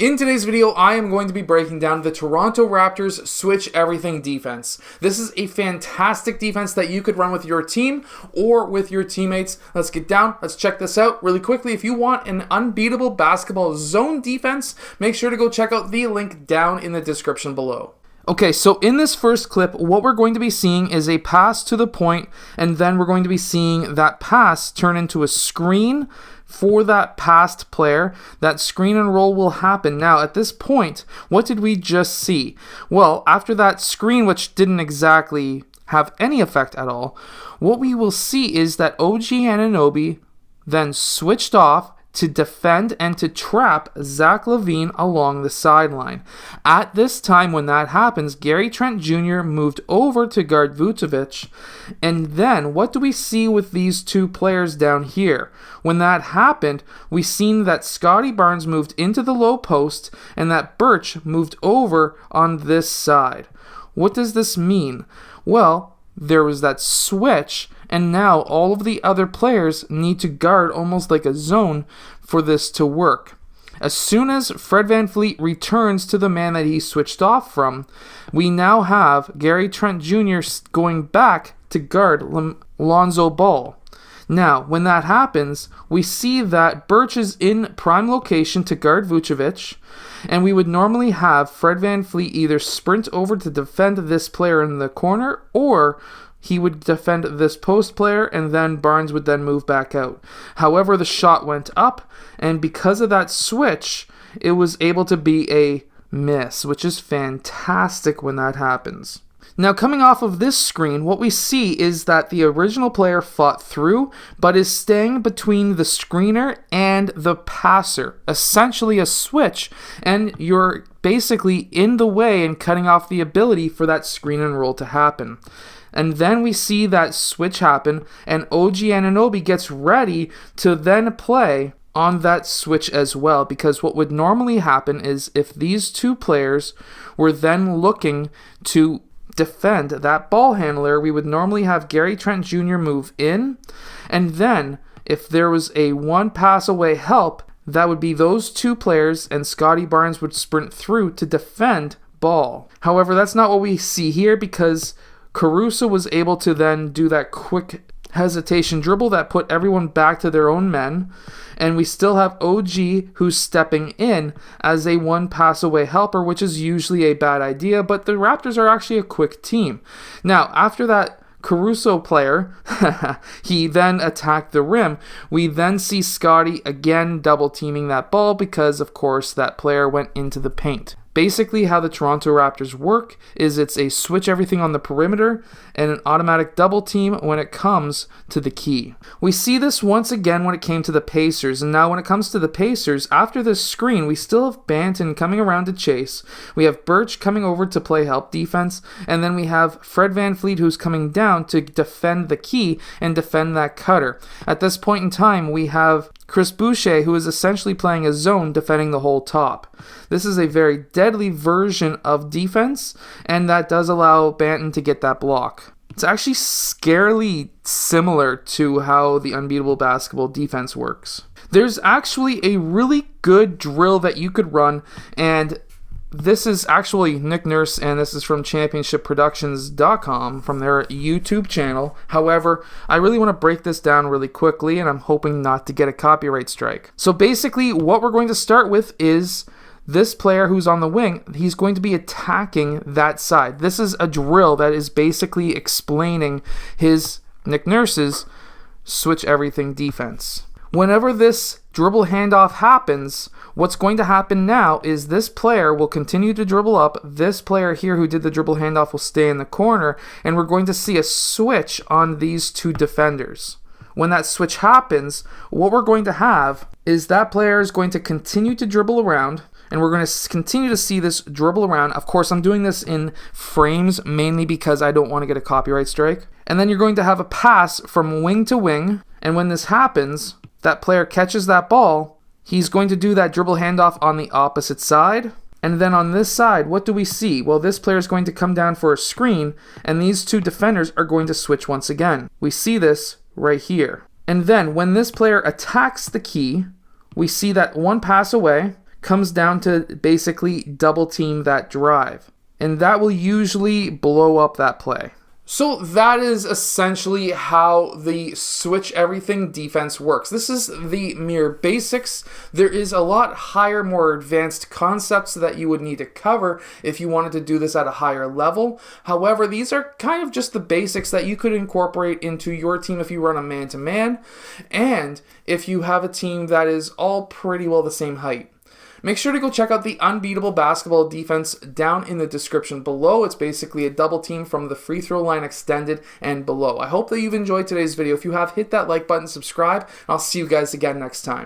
In today's video, I am going to be breaking down the Toronto Raptors Switch Everything Defense. This is a fantastic defense that you could run with your team or with your teammates. Let's get down. Let's check this out really quickly. If you want an unbeatable basketball zone defense, make sure to go check out the link down in the description below. Okay, so in this first clip, what we're going to be seeing is a pass to the point, and then we're going to be seeing that pass turn into a screen for that passed player. That screen and roll will happen. Now, at this point, what did we just see? Well, after that screen, which didn't exactly have any effect at all, what we will see is that OG Anunoby then switched off to defend and to trap Zach LaVine along the sideline. At this time when that happens, Gary Trent Jr. moved over to guard Vucevic, and then what do we see with these two players down here? When that happened, we seen that Scottie Barnes moved into the low post and that Birch moved over on this side. What does this mean? Well, there was that switch, and now all of the other players need to guard almost like a zone for this to work. As soon as Fred VanVleet returns to the man that he switched off from, we now have Gary Trent Jr. going back to guard Lonzo Ball. Now, when that happens, we see that Birch is in prime location to guard Vucevic, and we would normally have Fred VanVleet either sprint over to defend this player in the corner, or he would defend this post player, and then Barnes would then move back out. However, the shot went up, and because of that switch, it was able to be a miss, which is fantastic when that happens. Now, coming off of this screen, what we see is that the original player fought through, but is staying between the screener and the passer. Essentially a switch, and you're basically in the way and cutting off the ability for that screen and roll to happen. And then we see that switch happen, and OG Anunoby gets ready to then play on that switch as well, because what would normally happen is if these two players were then looking to defend that ball handler, we would normally have Gary Trent Jr. move in, and then if there was a one pass away help, that would be those two players, and Scottie Barnes would sprint through to defend Ball. However, that's not what we see here, because Caruso was able to then do that quick hesitation dribble that put everyone back to their own men, and we still have OG who's stepping in as a one pass away helper, which is usually a bad idea, but the Raptors are actually a quick team. Now, after that Caruso player, he then attacked the rim. We then see Scottie again double teaming that ball because, of course, that player went into the paint. Basically, how the Toronto Raptors work is it's a switch everything on the perimeter and an automatic double team when it comes to the key. We see this once again when it came to the Pacers, and now when it comes to the Pacers, after this screen, we still have Banton coming around to chase. We have Birch coming over to play help defense, and then we have Fred VanVleet who's coming down to defend the key and defend that cutter. At this point in time, we have Chris Boucher, who is essentially playing a zone defending the whole top. This is a very deadly version of defense, and that does allow Banton to get that block. It's actually scarily similar to how the unbeatable basketball defense works. There's actually a really good drill that you could run, and this is actually Nick Nurse, and this is from championshipproductions.com from their YouTube channel. However, I really want to break this down really quickly, and I'm hoping not to get a copyright strike. So basically, what we're going to start with is this player who's on the wing. He's going to be attacking that side. This is a drill that is basically explaining Nick Nurse's switch everything defense. Whenever this dribble handoff happens, what's going to happen now is this player will continue to dribble up. This player here who did the dribble handoff will stay in the corner, and we're going to see a switch on these two defenders. When that switch happens, what we're going to have is that player is going to continue to dribble around, and we're going to continue to see this dribble around. Of course, I'm doing this in frames mainly because I don't want to get a copyright strike. And then you're going to have a pass from wing to wing, and when this happens, that player catches that ball, he's going to do that dribble handoff on the opposite side. And then on this side, what do we see? Well, this player is going to come down for a screen, and these two defenders are going to switch once again. We see this right here. And then when this player attacks the key, we see that one pass away, comes down to basically double team that drive. And that will usually blow up that play. So that is essentially how the Switch Everything defense works. This is the mere basics. There is a lot higher, more advanced concepts that you would need to cover if you wanted to do this at a higher level. However, these are kind of just the basics that you could incorporate into your team if you run a man-to-man, and if you have a team that is all pretty well the same height. Make sure to go check out the Unbeatable Basketball Defense down in the description below. It's basically a double team from the free throw line extended and below. I hope that you've enjoyed today's video. If you have, hit that like button, subscribe, and I'll see you guys again next time.